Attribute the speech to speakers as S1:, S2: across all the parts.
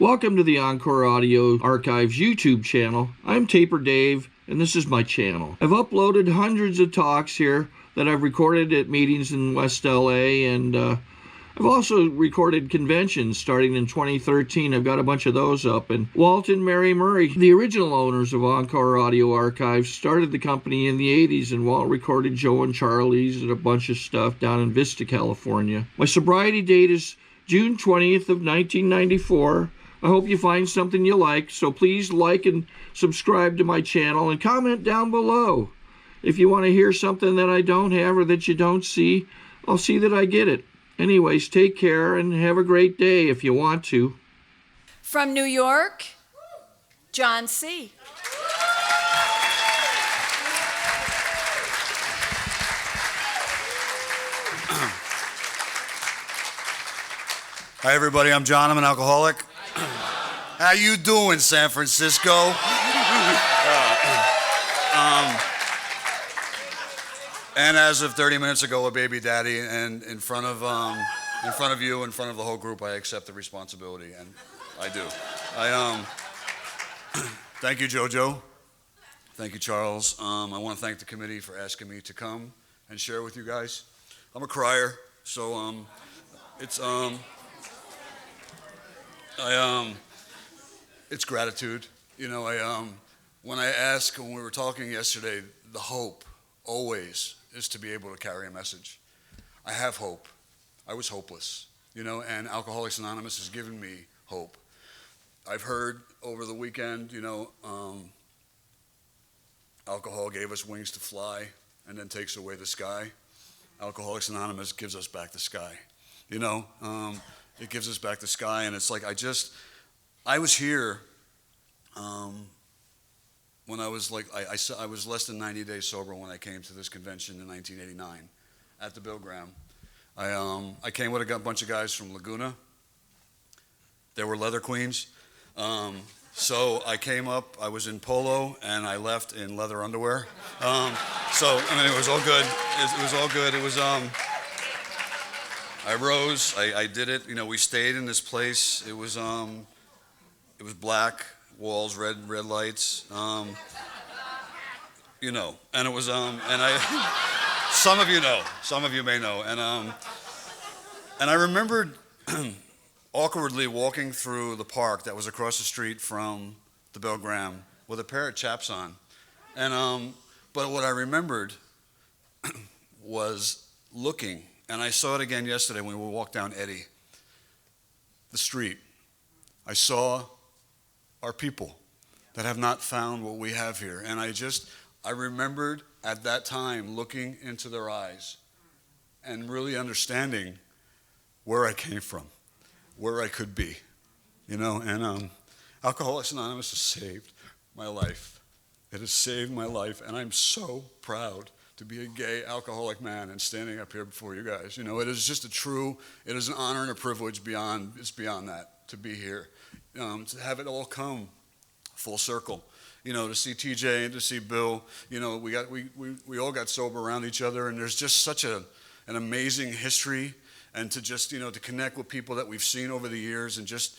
S1: Welcome to the Encore Audio Archives YouTube channel. I'm Taper Dave, and this is my channel. I've uploaded hundreds of talks here that I've recorded at meetings in West LA, and I've also recorded conventions starting in 2013. I've got a bunch of those up. And Walt and Mary Murray, the original owners of Encore Audio Archives, started the company in the 80s, and Walt recorded Joe and Charlie's and a bunch of stuff down in Vista, California. My sobriety date is June 20th of 1994. I hope you find something you like, so please like and subscribe to my channel and comment down below. If you want to hear something that I don't have or that you don't see, I'll see that I get it. Anyways, take care and have a great day if you want to.
S2: From New York, John C.
S3: Hi everybody, I'm John. I'm an alcoholic. How you doing, San Francisco? And as of 30 minutes ago, a baby daddy, and in front of you, in front of the whole group, I accept the responsibility, and I do. Thank you, JoJo. Thank you, Charles. I want to thank the committee for asking me to come and share with you guys. I'm a crier, so it's gratitude. You know, when we were talking yesterday, the hope always is to be able to carry a message. I have hope. I was hopeless, you know, and Alcoholics Anonymous has given me hope. I've heard over the weekend, you know, alcohol gave us wings to fly and then takes away the sky. Alcoholics Anonymous gives us back the sky, you know. It gives us back the sky, and it's like I was here when I was like, I was less than 90 days sober when I came to this convention in 1989 at the Bill Graham. I came with a bunch of guys from Laguna. They were leather queens. So I came up, I was in polo, and I left in leather underwear. So, I mean, it was all good. It was all good. It was, I rose, I did it. You know, we stayed in this place. It was black walls, red lights. You know, and it was, and I, some of you know, some of you may know, and I remembered awkwardly walking through the park that was across the street from the Bill Graham with a pair of chaps on, and but what I remembered was looking. And I saw it again yesterday when we walked down Eddy, the street. I saw our people that have not found what we have here. And I remembered at that time looking into their eyes and really understanding where I came from, where I could be, you know. And Alcoholics Anonymous has saved my life. It has saved my life, and I'm so proud to be a gay alcoholic man and standing up here before you guys. You know, it is just it is an honor and a privilege it's beyond that to be here. To have it all come full circle. You know, to see TJ and to see Bill, you know, we all got sober around each other, and there's just such an amazing history, and to just, you know, to connect with people that we've seen over the years, and just,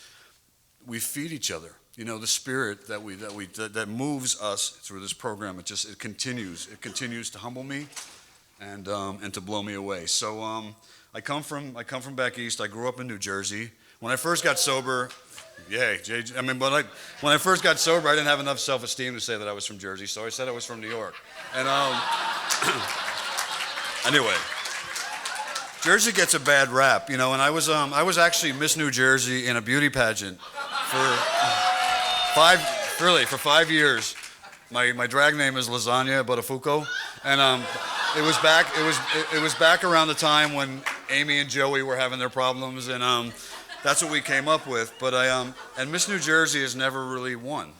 S3: we feed each other. You know, the spirit that moves us through this program, it continues to humble me and to blow me away. So I come from back east. I grew up in New Jersey. When I first got sober, when I first got sober, I didn't have enough self-esteem to say that I was from Jersey, so I said I was from New York. And anyway, Jersey gets a bad rap, you know. And I was actually Miss New Jersey in a beauty pageant for 5 years. My drag name is Lasagna Buttafuoco, and it was back around the time when Amy and Joey were having their problems, and that's what we came up with. But and Miss New Jersey has never really won.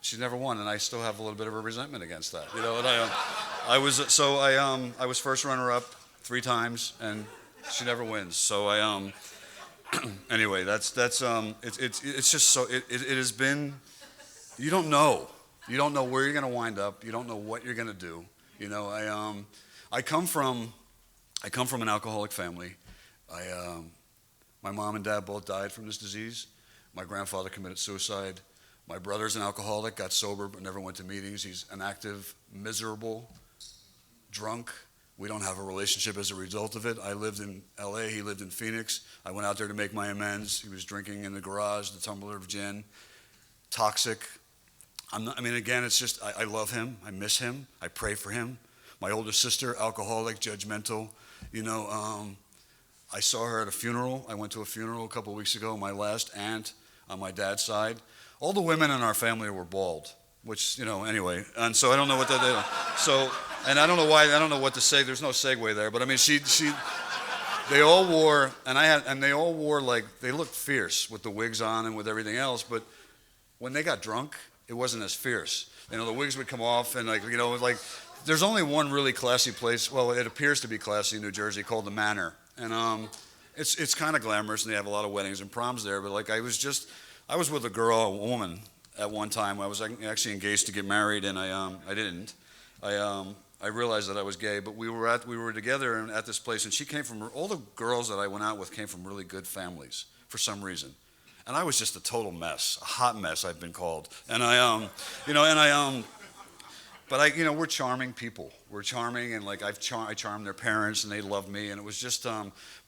S3: She's never won, and I still have a little bit of a resentment against that, you know. And I was first runner-up 3 times, and she never wins. So anyway, it's just so it has been. You don't know where you're going to wind up. You don't know what you're going to do. You know, I come from an alcoholic family. My mom and dad both died from this disease. My grandfather committed suicide. My brother's an alcoholic, got sober, but never went to meetings. He's an active, miserable, drunk. We don't have a relationship as a result of it. I lived in LA, he lived in Phoenix. I went out there to make my amends. He was drinking in the garage, the tumbler of gin. Toxic. Again, it's just, I love him. I miss him. I pray for him. My older sister, alcoholic, judgmental. I saw her at a funeral. I went to a funeral a couple of weeks ago. My last aunt on my dad's side. All the women in our family were bald, which, anyway. And so I don't know what that is. So, and I don't know why, I don't know what to say. There's no segue there. But they all wore, they all wore like, they looked fierce with the wigs on and with everything else. But when they got drunk, it wasn't as fierce. The wigs would come off and there's only one really classy place. Well, it appears to be classy in New Jersey called the Manor. And it's kind of glamorous, and they have a lot of weddings and proms there. But I was with a woman at one time. I was actually engaged to get married, and I didn't. I realized that I was gay, but we were together and at this place, and she came from, all the girls that I went out with came from really good families for some reason. And I was just a total mess, a hot mess, I've been called. And but we're charming people. We're charming, and I charmed their parents, and they loved me, and it was just,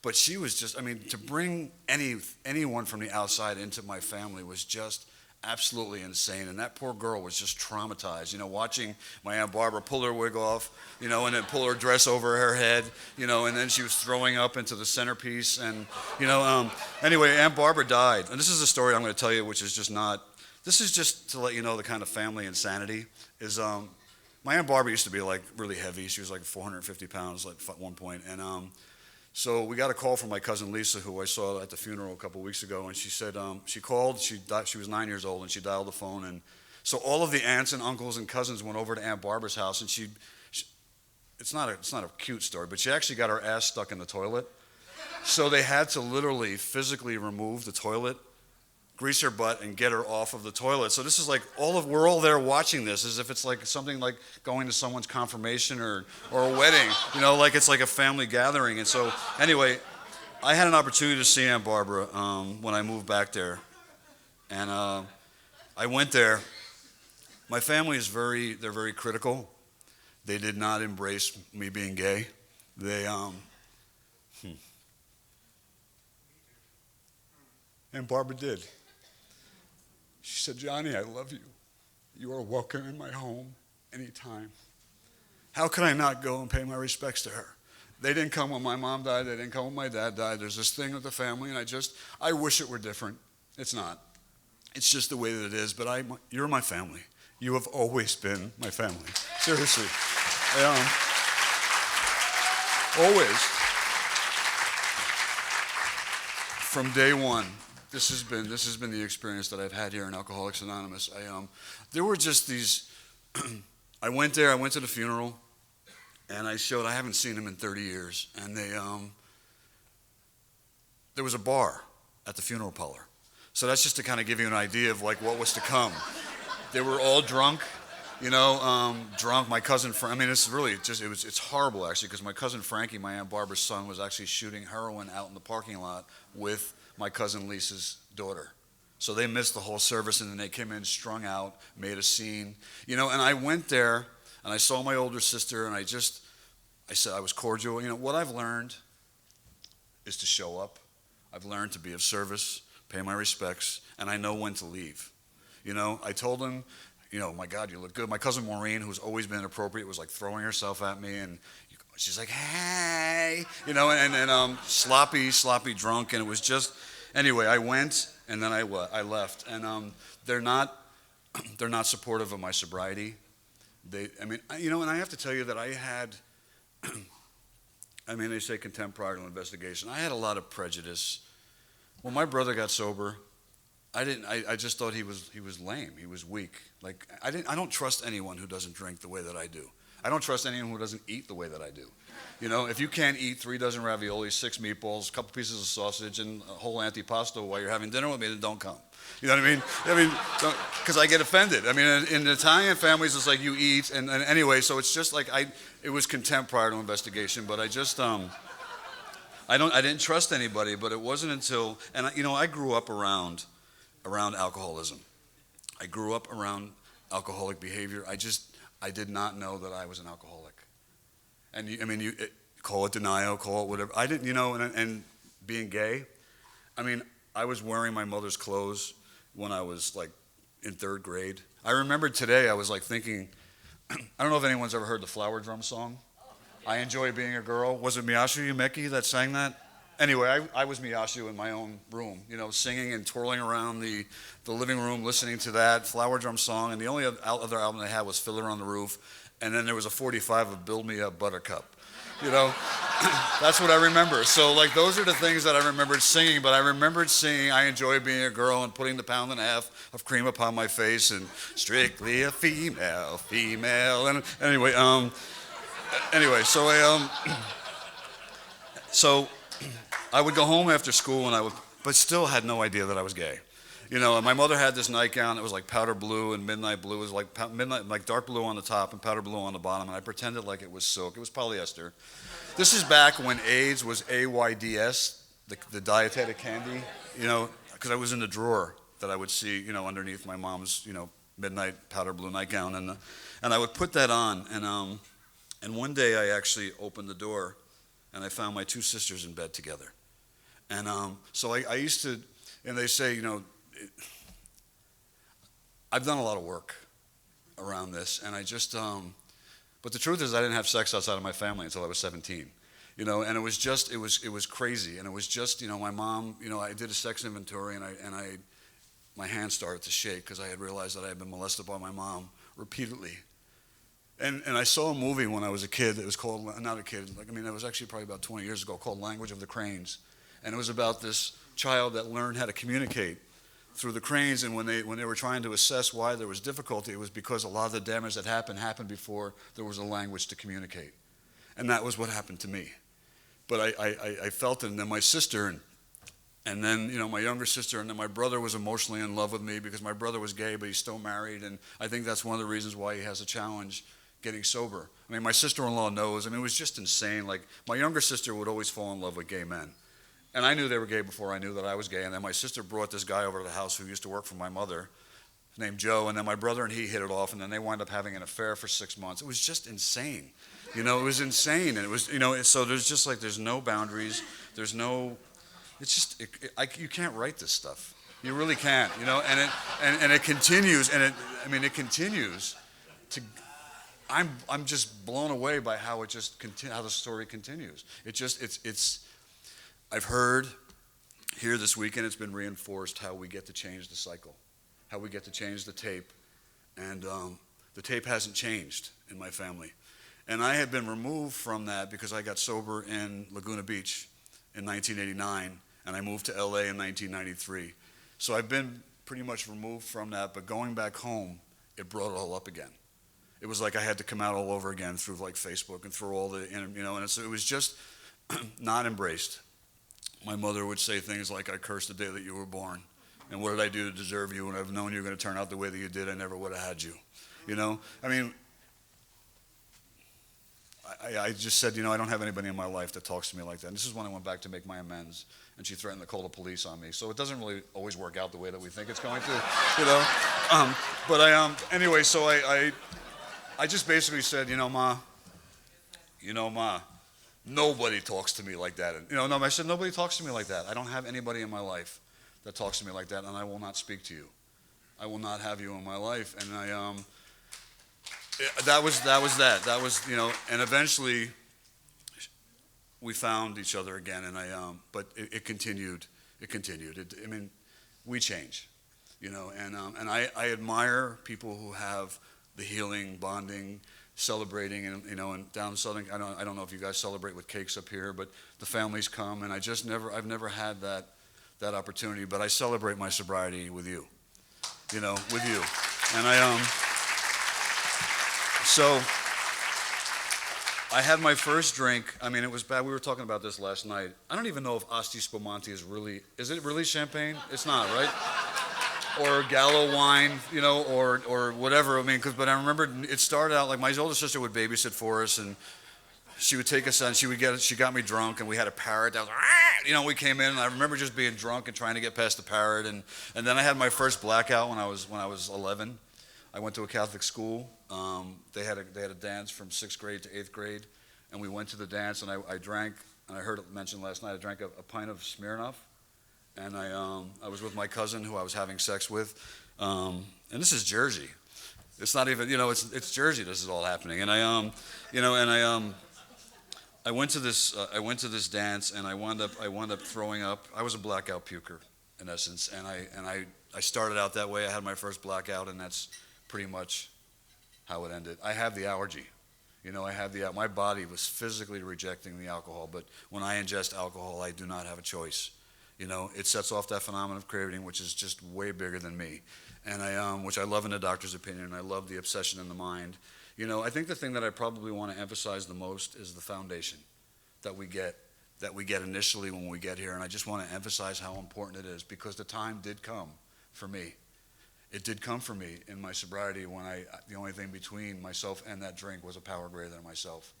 S3: but she was just, to bring anyone from the outside into my family was just absolutely insane, and that poor girl was just traumatized, watching my Aunt Barbara pull her wig off, and then pull her dress over her head, and then she was throwing up into the centerpiece, and, anyway, Aunt Barbara died, and this is a story I'm going to tell you, which is just not, this is just to let you know the kind of family insanity is, my Aunt Barbara used to be really heavy. She was 450 pounds at one point. And so we got a call from my cousin Lisa, who I saw at the funeral a couple of weeks ago. And she said, she called, she was 9 years old, and she dialed the phone. And so all of the aunts and uncles and cousins went over to Aunt Barbara's house. And it's not a cute story, but she actually got her ass stuck in the toilet. So they had to literally physically remove the toilet, grease her butt, and get her off of the toilet. So this is we're all there watching this as if it's something like going to someone's confirmation or a wedding, it's like a family gathering. And so anyway, I had an opportunity to see Aunt Barbara when I moved back there. And I went there. My family they're very critical. They did not embrace me being gay. Aunt Barbara did. She said, "Johnny, I love you. You are welcome in my home anytime." How could I not go and pay my respects to her? They didn't come when my mom died. They didn't come when my dad died. There's this thing with the family, and I wish it were different. It's not. It's just the way that it is, but you're my family. You have always been my family. Seriously. Always. From day one. This has been the experience that I've had here in Alcoholics Anonymous. There were just these. I went there. I went to the funeral, and I haven't seen him in 30 years. And there was a bar at the funeral parlor. So that's just to kind of give you an idea of what was to come. They were all drunk, drunk. My cousin, it's horrible actually, because my cousin Frankie, my Aunt Barbara's son, was actually shooting heroin out in the parking lot with my cousin Lisa's daughter. So they missed the whole service, and then they came in strung out, made a scene. And I went there, and I saw my older sister, and I said I was cordial. What I've learned is to show up. I've learned to be of service, pay my respects, and I know when to leave. I told him, my God, you look good. My cousin Maureen, who's always been inappropriate, was throwing herself at me, and she's like, "Hey," and sloppy drunk, and it was just, anyway, I went, and then I left, and they're not supportive of my sobriety. And I have to tell you that I had, they say contempt prior to investigation. I had a lot of prejudice. When my brother got sober, I just thought he was lame. He was weak. I don't trust anyone who doesn't drink the way that I do. I don't trust anyone who doesn't eat the way that I do. If you can't eat 3 dozen raviolis, 6 meatballs, a couple pieces of sausage, and a whole antipasto while you're having dinner with me, then don't come. You know what I mean? Because I get offended. In Italian families, it's you eat, and anyway, so it's just it was contempt prior to investigation, but I just, I didn't trust anybody, but it wasn't until, and I grew up around alcoholism. I grew up around alcoholic behavior. I did not know that I was an alcoholic. And you call it denial, call it whatever. I didn't, and being gay, I was wearing my mother's clothes when I was like in 3rd grade. I remember today, I was like thinking, I don't know if anyone's ever heard the Flower Drum song. I Enjoy Being a Girl. Was it Miyashiro Umeki that sang that? Anyway, I was Miyashiro in my own room, singing and twirling around the living room, listening to that Flower Drum song. And the only other album they had was Fiddler on the Roof. And then there was a 45 of Build Me Up Buttercup. That's what I remember. So like those are the things that I remembered singing, but I remembered singing I Enjoy Being a Girl and putting the 1.5 pounds of cream upon my face and strictly a female. And anyway, so I would go home after school but still had no idea that I was gay. And my mother had this nightgown that was like powder blue and midnight blue. It was like like dark blue on the top and powder blue on the bottom. And I pretended like it was silk. It was polyester. This is back when AIDS was AIDS, the dietetic candy, because I was in the drawer that I would see, underneath my mom's, midnight powder blue nightgown. And I would put that on. And one day I actually opened the door and I found my 2 sisters in bed together. And so I used to, and they say, I've done a lot of work around this, and I just, but the truth is I didn't have sex outside of my family until I was 17, and it was just, it was crazy, and it was just, my mom, I did a sex inventory, and my hands started to shake because I had realized that I had been molested by my mom repeatedly. And I saw a movie when I was a kid that was called, not a kid, it was actually probably about 20 years ago, called Language of the Cranes, and it was about this child that learned how to communicate through the cranes, and when they were trying to assess why there was difficulty, it was because a lot of the damage that happened before there was a language to communicate. And that was what happened to me. But I felt it, and then my sister, and then my younger sister, and then my brother was emotionally in love with me because my brother was gay, but he's still married, and I think that's one of the reasons why he has a challenge getting sober. My sister-in-law knows, it was just insane. Like, my younger sister would always fall in love with gay men. And I knew they were gay before I knew that I was gay. And then my sister brought this guy over to the house who used to work for my mother, named Joe. And then my brother and he hit it off. And then they wound up having an affair for 6 months. It was just insane. It was insane. And it was, so there's just like, there's no boundaries. There's no, it's just, you can't write this stuff. You really can't, and it continues. And it continues to, I'm just blown away by how it just, how the story continues. It's, I've heard here this weekend, it's been reinforced how we get to change the cycle, how we get to change the tape. And the tape hasn't changed in my family. And I had been removed from that because I got sober in Laguna Beach in 1989, and I moved to LA in 1993. So I've been pretty much removed from that, but going back home, it brought it all up again. It was like I had to come out all over again through like Facebook and through all the, and so it was just not embraced. My mother would say things like, I cursed the day that you were born. And what did I do to deserve you? When I've known you were going to turn out the way that you did, I never would have had you. I just said, I don't have anybody in my life that talks to me like that. And this is when I went back to make my amends. And she threatened to call the police on me. So it doesn't really always work out the way that we think it's going to, Anyway, so I just basically said, Ma, nobody talks to me like that. And, I said, nobody talks to me like that. I don't have anybody in my life that talks to me like that, and I will not speak to you. I will not have you in my life. And that was that. That was, and eventually we found each other again, and but it continued. It continued. We change, and I admire people who have the healing, bonding, celebrating, and down Southern, I don't know if you guys celebrate with cakes up here, but the families come, and I've never had that opportunity, but I celebrate my sobriety with you, with you, and so I had my first drink. It was bad. We were talking about this last night. I don't even know if Asti Spumante is it really champagne? It's not, right? Or Gallo wine, or whatever. But I remember it started out like my older sister would babysit for us, and she would take us on. She got me drunk, and we had a parrot. That was, "Ah!" You know, we came in, and I remember just being drunk and trying to get past the parrot. And then I had my first blackout when I was 11. I went to a Catholic school. They had a dance from 6th grade to 8th grade, and we went to the dance, and I drank. And I heard it mentioned last night. I drank a pint of Smirnoff, and I was with my cousin who I was having sex with, and this is Jersey. It's not even, it's Jersey. This is all happening, and I went to this dance, and I wound up throwing up. I was a blackout puker, in essence, and I started out that way. I had my first blackout, and that's pretty much how it ended. I have the allergy. My body was physically rejecting the alcohol, but when I ingest alcohol, I do not have a choice. It sets off that phenomenon of craving, which is just way bigger than me, and which I love in the doctor's opinion, and I love the obsession in the mind. I think the thing that I probably want to emphasize the most is the foundation that we get initially when we get here, and I just want to emphasize how important it is, because the time did come for me. It did come for me in my sobriety when the only thing between myself and that drink was a power greater than myself.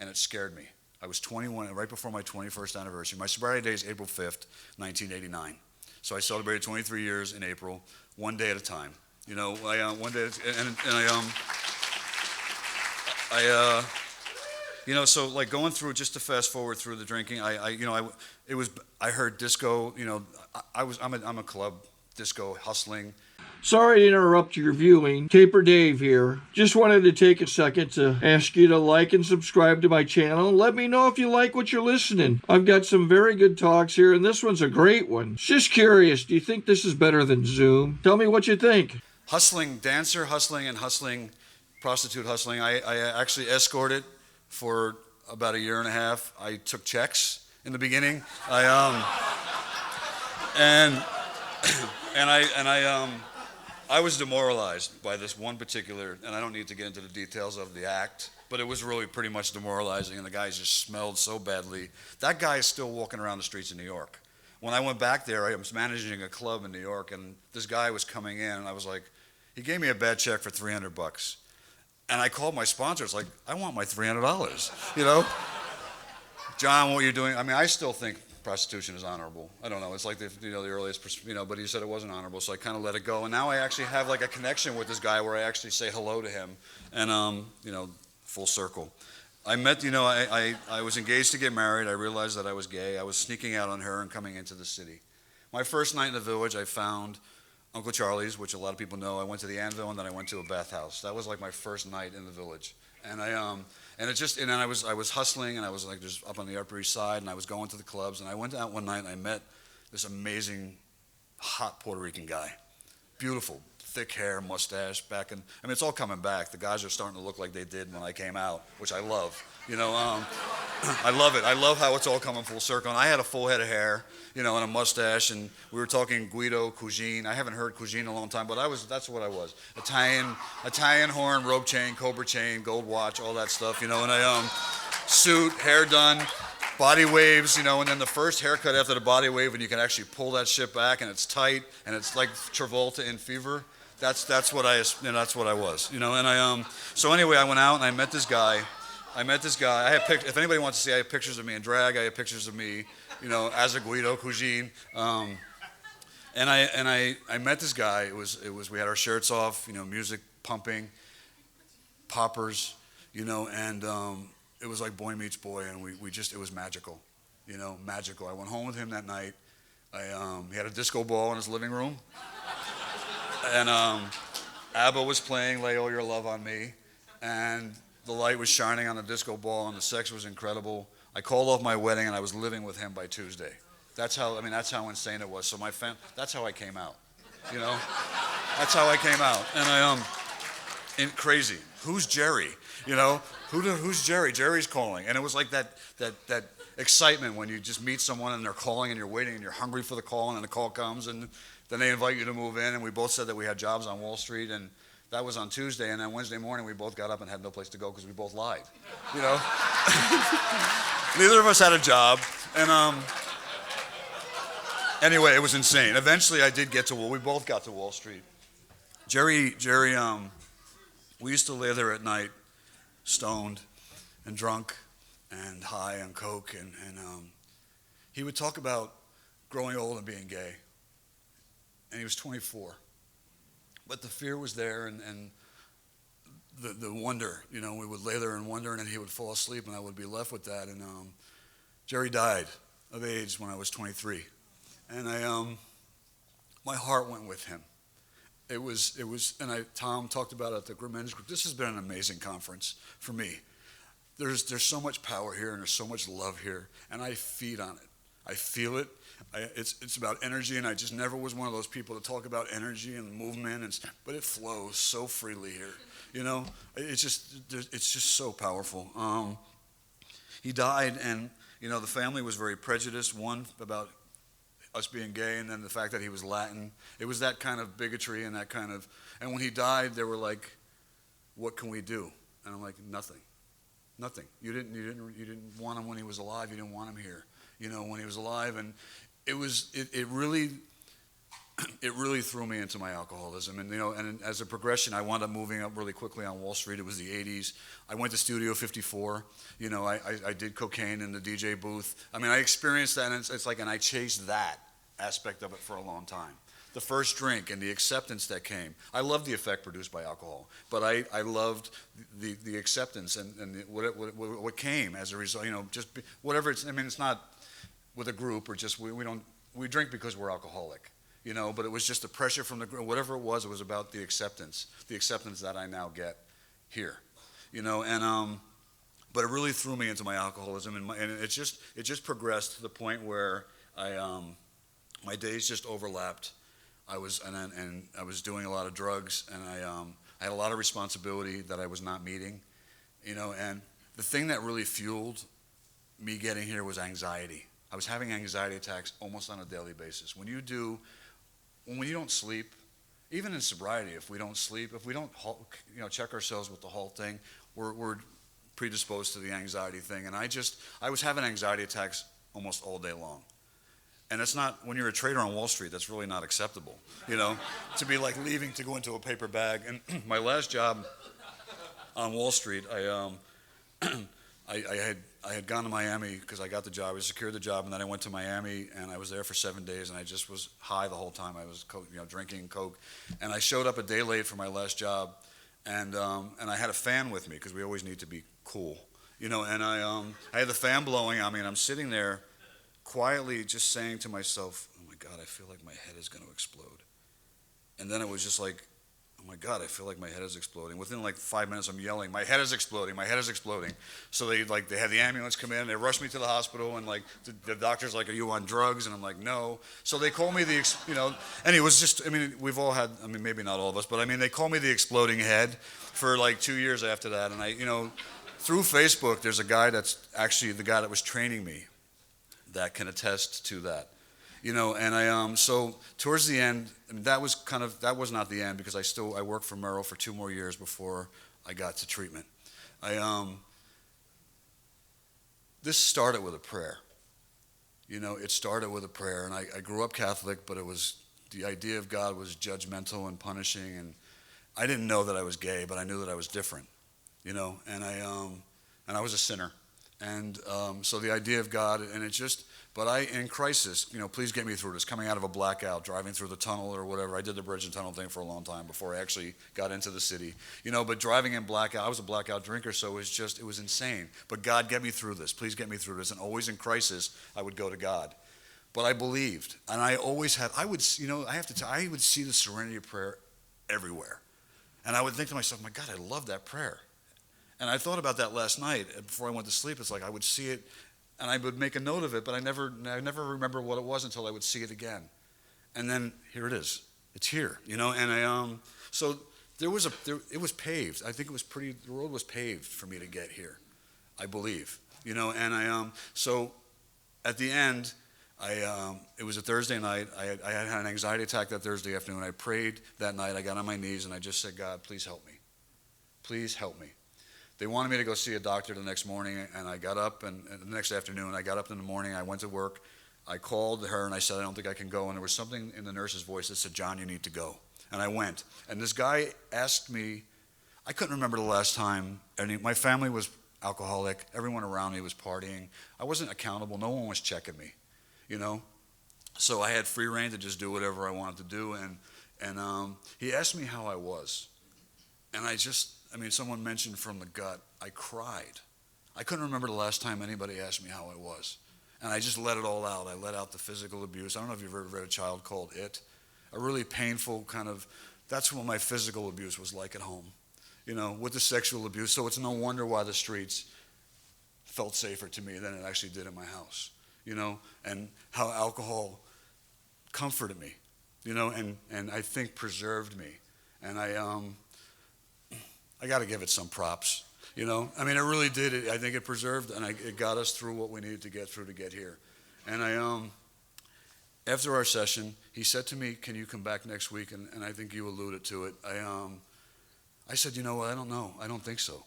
S3: And it scared me. I was 21, right before my 21st anniversary. My sobriety day is April 5th, 1989. So I celebrated 23 years in April, one day at a time. One day, so like going through, just to fast forward through the drinking, I heard disco, I'm a club, disco, hustling.
S1: Sorry to interrupt your viewing. Taper Dave here. Just wanted to take a second to ask you to like and subscribe to my channel. Let me know if you like what you're listening. I've got some very good talks here, and this one's a great one. Just curious, do you think this is better than Zoom? Tell me what you think.
S3: Hustling, dancer hustling and hustling, prostitute hustling. I actually escorted for about a year and a half. I took checks in the beginning. I was demoralized by this one particular, and I don't need to get into the details of the act, but it was really pretty much demoralizing, and the guys just smelled so badly. That guy is still walking around the streets of New York. When I went back there, I was managing a club in New York, and this guy was coming in, and I was like, he gave me a bad check for $300. And I called my sponsor. It's like, I want my $300, John, what you're doing, I still think prostitution is honorable. I don't know. It's like the earliest, but he said it wasn't honorable, so I kind of let it go. And now I actually have like a connection with this guy where I actually say hello to him, and full circle. I met, I was engaged to get married. I realized that I was gay. I was sneaking out on her and coming into the city. My first night in the village, I found Uncle Charlie's, which a lot of people know. I went to the Anvil, and then I went to a bathhouse. That was like my first night in the village, and then I was hustling, and I was like just up on the Upper East Side, and I was going to the clubs, and I went out one night, and I met this amazing, hot Puerto Rican guy, beautiful, thick hair, mustache, it's all coming back. The guys are starting to look like they did when I came out, which I love. I love it. I love how it's all coming full circle. And I had a full head of hair, and a mustache, and we were talking Guido, cuisine. I haven't heard cuisine in a long time, but that's what I was. Italian horn, rope chain, cobra chain, gold watch, all that stuff, and I suit, hair done, body waves, and then the first haircut after the body wave, and you can actually pull that shit back, and it's tight, and it's like Travolta in Fever. That's what I was, and so anyway, I went out and I met this guy. I have if anybody wants to see, I have pictures of me in drag. I have pictures of me, as a Guido cuisine. And I met this guy. It was we had our shirts off, music pumping, poppers, and it was like boy meets boy, and it was magical, magical. I went home with him that night. He had a disco ball in his living room, and ABBA was playing "Lay All Your Love on Me," and the light was shining on the disco ball, and the sex was incredible. I called off my wedding, and I was living with him by Tuesday. That's how insane it was. So that's how I came out, That's how I came out, and crazy. Who's Jerry? Who's Jerry? Jerry's calling, and it was like that excitement when you just meet someone and they're calling, and you're waiting, and you're hungry for the call, and then the call comes, and then they invite you to move in, and we both said that we had jobs on Wall Street, and that was on Tuesday, and then Wednesday morning we both got up and had no place to go because we both lied, Neither of us had a job, and anyway, it was insane. Eventually, we both got to Wall Street. Jerry, we used to lay there at night, stoned and drunk, and high on coke, and he would talk about growing old and being gay. And he was 24. But the fear was there, and the wonder, you know, we would lay there and wonder, and then he would fall asleep, and I would be left with that. And Jerry died of AIDS when I was 23. And my heart went with him. It was, and Tom talked about it at the group men's group. This has been an amazing conference for me. There's so much power here, and there's so much love here, and I feed on it. I feel it. It's about energy, and I just never was one of those people to talk about energy and movement, but it flows so freely here. You know, it's just so powerful. He died, and you know, the family was very prejudiced. One, about us being gay, and then the fact that he was Latin. It was that kind of bigotry and that kind of. And when he died, they were like, "What can we do?" And I'm like, "Nothing, nothing. You didn't want him when he was alive. You didn't want him here. You know, when he was alive." And it really threw me into my alcoholism. And you know, and as a progression, I wound up moving up really quickly on Wall Street. It was the 80s. I went to Studio 54. You know, I did cocaine in the DJ booth. I mean, I experienced that, and it's like, and I chased that aspect of it for a long time. The first drink and the acceptance that came. I loved the effect produced by alcohol, but I loved the acceptance and what came as a result. You know, just whatever it's. I mean, it's not with a group or just we drink because we're alcoholic. You know, but it was just the pressure from the group. Whatever it was about the acceptance that I now get here. You know, and but it really threw me into my alcoholism, and it just progressed to the point where my days just overlapped. I was doing a lot of drugs, and I had a lot of responsibility that I was not meeting, you know. And the thing that really fueled me getting here was anxiety. I was having anxiety attacks almost on a daily basis. When you don't sleep, even in sobriety, if we don't sleep, if we don't check ourselves with the halt thing, we're predisposed to the anxiety thing. And I was having anxiety attacks almost all day long. And it's not, when you're a trader on Wall Street, that's really not acceptable, you know, to be like leaving to go into a paper bag. And my last job on Wall Street, I had gone to Miami because I got the job. I secured the job, and then I went to Miami, and I was there for 7 days, and I just was high the whole time. I was drinking Coke, and I showed up a day late for my last job, and I had a fan with me because we always need to be cool, you know. And I had the fan blowing on me, and I'm sitting there quietly just saying to myself, "Oh my God, I feel like my head is going to explode." And then it was just like, "Oh my God, I feel like my head is exploding." Within like 5 minutes, I'm yelling, "My head is exploding, my head is exploding." So they had the ambulance come in, they rushed me to the hospital, and like the doctor's like, "Are you on drugs?" And I'm like, "No." So they called me and it was just, I mean, we've all had, I mean, maybe not all of us, but I mean, they called me the exploding head for like 2 years after that. And through Facebook, there's a guy that's actually the guy that was training me that can attest to that. You know, and so towards the end, I mean, that was not the end, because I worked for Merrill for 2 more years before I got to treatment. This started with a prayer. You know, it started with a prayer, and I grew up Catholic, but the idea of God was judgmental and punishing, and I didn't know that I was gay, but I knew that I was different, you know, and I was a sinner. And so the idea of God, and but in crisis, you know, please get me through this. Coming out of a blackout, driving through the tunnel or whatever. I did the bridge and tunnel thing for a long time before I actually got into the city. You know, but driving in blackout, I was a blackout drinker, so it was insane. But God, get me through this. Please get me through this. And always in crisis, I would go to God. But I believed, and I always had, I would see the serenity of prayer everywhere. And I would think to myself, my God, I love that prayer. And I thought about that last night before I went to sleep. It's like I would see it, and I would make a note of it, but I never remember what it was until I would see it again. And then here it is. It's here, you know. And so it was paved. I think the road was paved for me to get here, I believe, you know. And so at the end, it was a Thursday night. I had an anxiety attack that Thursday afternoon. I prayed that night. I got on my knees and I just said, God, please help me. Please help me. They wanted me to go see a doctor the next morning, and I got up, and the next afternoon, I got up in the morning, I went to work, I called her, and I said, I don't think I can go, and there was something in the nurse's voice that said, John, you need to go. And I went, and this guy asked me, I couldn't remember the last time, my family was alcoholic. Everyone around me was partying. I wasn't accountable. No one was checking me, you know. So I had free reign to just do whatever I wanted to do. And he asked me how I was. And someone mentioned from the gut, I cried. I couldn't remember the last time anybody asked me how I was. And I just let it all out. I let out the physical abuse. I don't know if you've ever read a child called It. A really painful kind of, that's what my physical abuse was like at home, you know, with the sexual abuse. So it's no wonder why the streets felt safer to me than it actually did in my house, you know, and how alcohol comforted me, you know, and I think preserved me. And I got to give it some props. You know, I mean, it really did. I think it preserved, and it got us through what we needed to get through to get here. And after our session, he said to me, "Can you come back next week?" And I think you alluded to it. I said, "You know what? I don't know. I don't think so."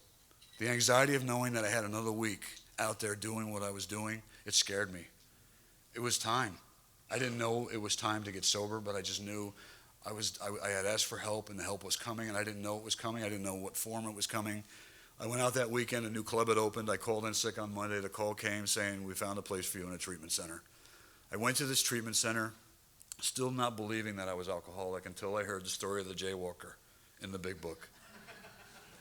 S3: The anxiety of knowing that I had another week out there doing what I was doing, it scared me. It was time. I didn't know it was time to get sober, but I just knew I had asked for help, and the help was coming, and I didn't know it was coming. I didn't know what form it was coming. I went out that weekend, a new club had opened. I called in sick on Monday. The call came saying, "We found a place for you in a treatment center." I went to this treatment center, still not believing that I was alcoholic until I heard the story of the jaywalker in the big book.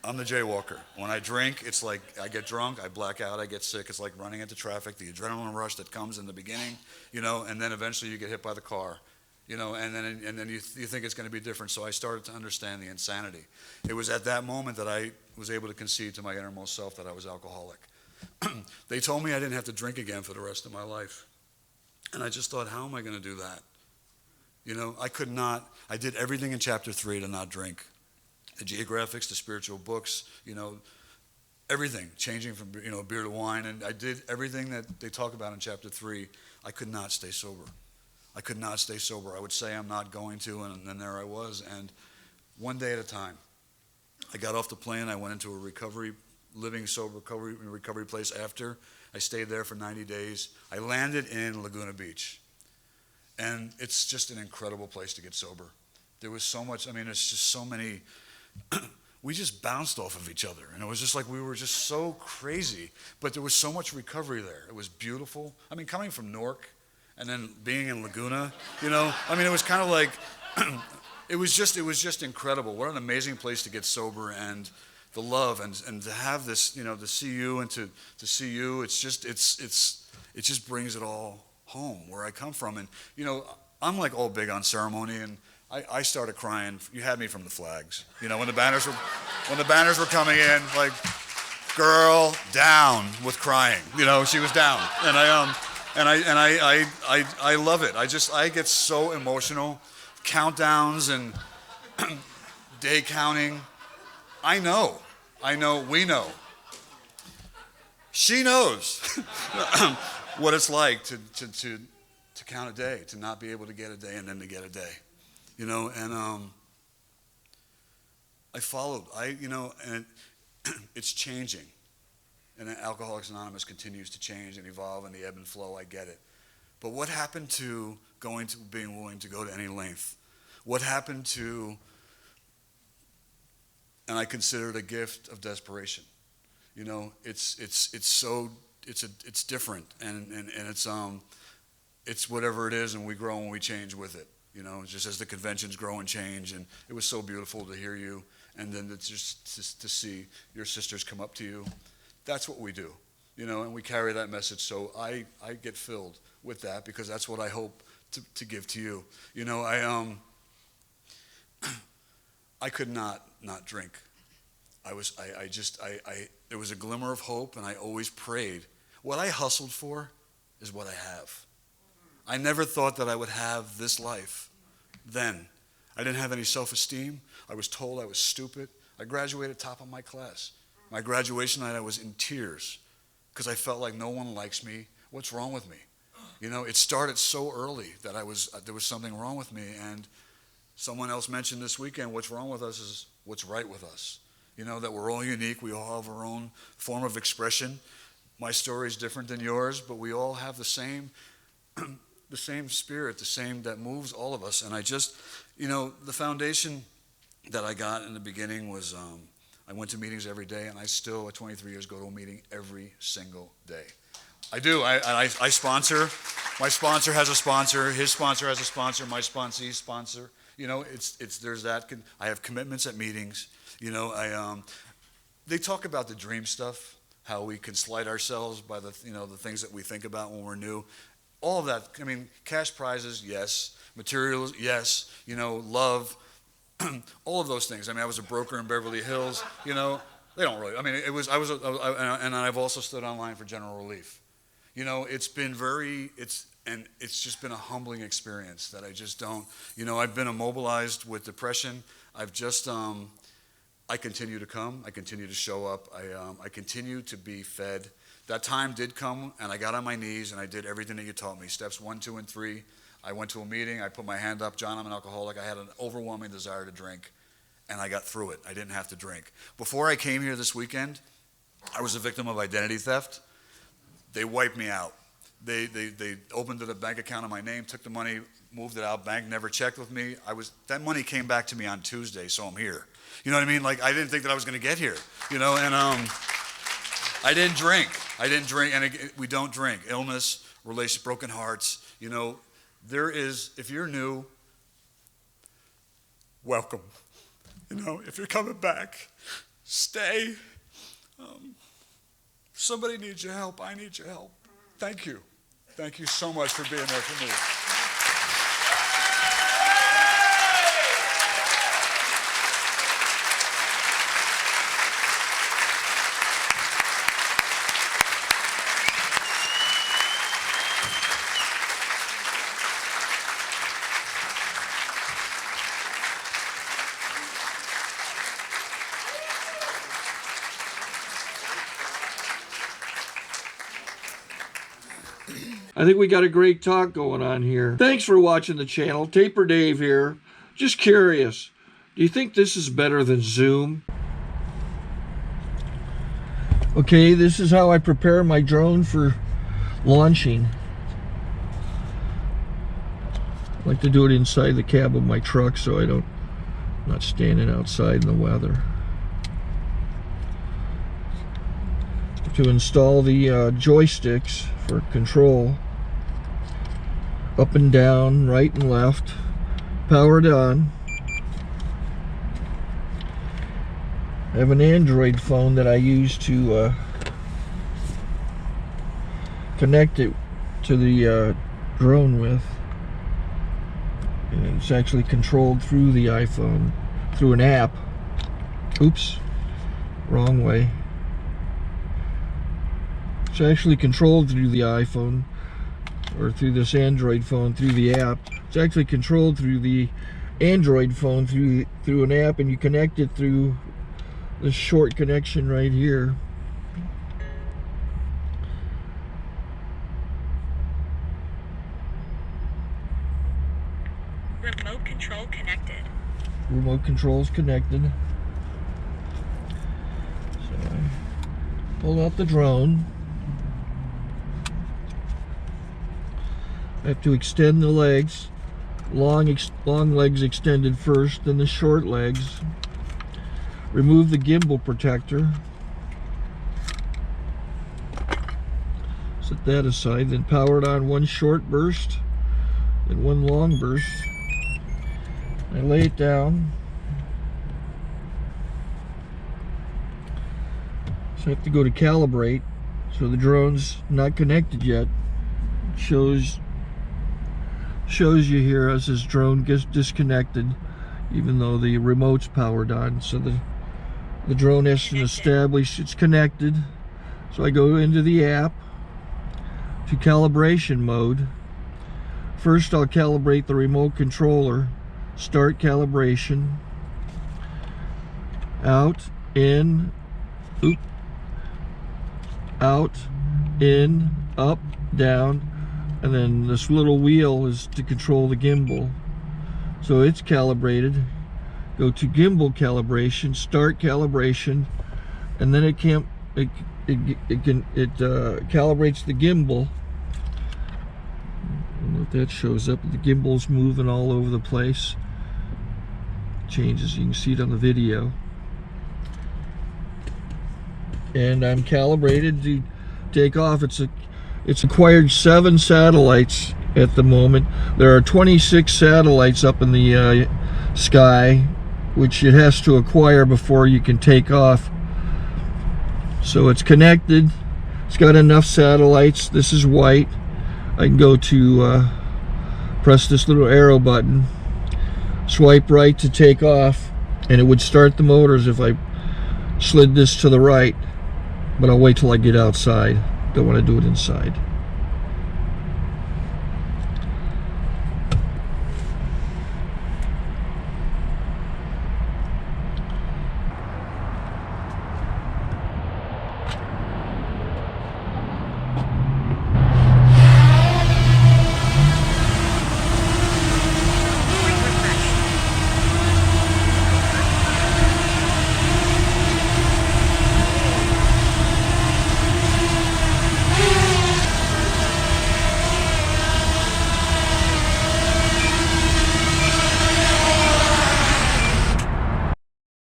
S3: I'm the jaywalker. When I drink, it's like I get drunk, I black out, I get sick. It's like running into traffic, the adrenaline rush that comes in the beginning, you know, and then eventually you get hit by the car. You know, and then you think it's going to be different. So I started to understand the insanity. It was at that moment that I was able to concede to my innermost self that I was alcoholic. They told me I didn't have to drink again for the rest of my life. And I just thought, how am I going to do that? You know, I could not. I did everything in chapter 3 to not drink. The geographics, the spiritual books, you know, everything, changing from, you know, beer to wine. And I did everything that they talk about in chapter 3. I could not stay sober. I could not stay sober. I would say I'm not going to, and then there I was. And one day at a time, I got off the plane. I went into a living sober recovery place after. I stayed there for 90 days. I landed in Laguna Beach. And it's just an incredible place to get sober. There was so much, it's just so many, we just bounced off of each other. And it was just like we were just so crazy. But there was so much recovery there. It was beautiful. Coming from Newark, and then being in Laguna, you know, it was kind of like, it was just incredible. What an amazing place to get sober, and the love, and to have this, you know, to see you and to see you, it just brings it all home where I come from. And, you know, I'm like all big on ceremony, and I started crying. You had me from the flags, you know, when the banners were coming in, like, girl down with crying, you know, she was down, and I love it. I get so emotional. Countdowns and day counting. I know, we know. She knows what it's like to count a day, to not be able to get a day and then to get a day. You know, and I followed. And it's changing. And Alcoholics Anonymous continues to change and evolve and the ebb and flow. I get it. But what happened to being willing to go to any length? What happened to, and I consider it a gift of desperation. You know, it's different, and it's whatever it is, and we grow and we change with it. You know, just as the conventions grow and change, and it was so beautiful to hear you, and then just to see your sisters come up to you. That's what we do, you know, and we carry that message. So I get filled with that because that's what I hope to give to you. You know, I could not drink. There was a glimmer of hope, and I always prayed. What I hustled for is what I have. I never thought that I would have this life then. I didn't have any self-esteem. I was told I was stupid. I graduated top of my class. My graduation night, I was in tears because I felt like no one likes me. What's wrong with me? You know, it started so early that there was something wrong with me. And someone else mentioned this weekend, what's wrong with us is what's right with us. You know, that we're all unique. We all have our own form of expression. My story is different than yours, but we all have the same spirit, the same that moves all of us. And I just, you know, the foundation that I got in the beginning was I went to meetings every day, and I still, at 23 years, go to a meeting every single day. I do. I sponsor. My sponsor has a sponsor. His sponsor has a sponsor. My sponsee's sponsor. You know, there's that. I have commitments at meetings. You know, they talk about the dream stuff, how we can slight ourselves by the things that we think about when we're new. All of that. I mean, cash prizes, yes. Materials, yes. You know, love, all of those things. I mean, I was a broker in Beverly Hills. You know, they don't really. I mean, and I've also stood online for General Relief. You know, it's just been a humbling experience that I just don't, you know, I've been immobilized with depression. I've just, I continue to come. I continue to show up. I continue to be fed. That time did come, and I got on my knees, and I did everything that you taught me. Steps 1, 2, and 3. I went to a meeting. I put my hand up. John, I'm an alcoholic. I had an overwhelming desire to drink, and I got through it. I didn't have to drink. Before I came here this weekend, I was a victim of identity theft. They wiped me out. They opened a bank account in my name, took the money, moved it out. Bank never checked with me. That money came back to me on Tuesday, so I'm here. You know what I mean? Like, I didn't think that I was going to get here. You know, and I didn't drink. And we don't drink. Illness, broken hearts. You know, if you're new, welcome. You know, if you're coming back, stay. Somebody needs your help. I need your help. Thank you. Thank you so much for being there for me.
S1: I think we got a great talk going on here. Thanks for watching the channel. Taper Dave here. Just curious, do you think this is better than Zoom? Okay, this is how I prepare my drone for launching. I like to do it inside the cab of my truck so I'm not standing outside in the weather. To install the joysticks for control, up and down, right and left, powered on. I have an Android phone that I use to connect it to the drone with. And it's actually controlled through the iPhone, through an app. Oops, wrong way. It's actually controlled through the iPhone, or through this Android phone, through the app. It's actually controlled through the Android phone, through an app, and you connect it through this short connection right here.
S4: Remote control connected.
S1: Remote control's connected. So I pull out the drone. I have to extend the legs. Long legs extended first, then the short legs. Remove the gimbal protector. Set that aside, then power it on one short burst, then one long burst. I lay it down. So I have to go to calibrate. So the drone's not connected yet. It shows you here as this drone gets disconnected, even though the remote's powered on. So the drone has to establish it's connected. So I go into the app to calibration mode. First I'll calibrate the remote controller. Start calibration. Out, in, oop, out, in, up, down, and then this little wheel is to control the gimbal. So it's calibrated. Go to gimbal calibration, start calibration, and then it calibrates the gimbal. I don't know if that shows up. The gimbal's moving all over the place. Changes, you can see it on the video. and I'm calibrated to take off. It's acquired 7 satellites at the moment. There are 26 satellites up in the sky, which it has to acquire before you can take off. So it's connected. It's got enough satellites. This is white. I can go to press this little arrow button, swipe right to take off, and it would start the motors if I slid this to the right. But I'll wait till I get outside. Don't want to do it inside.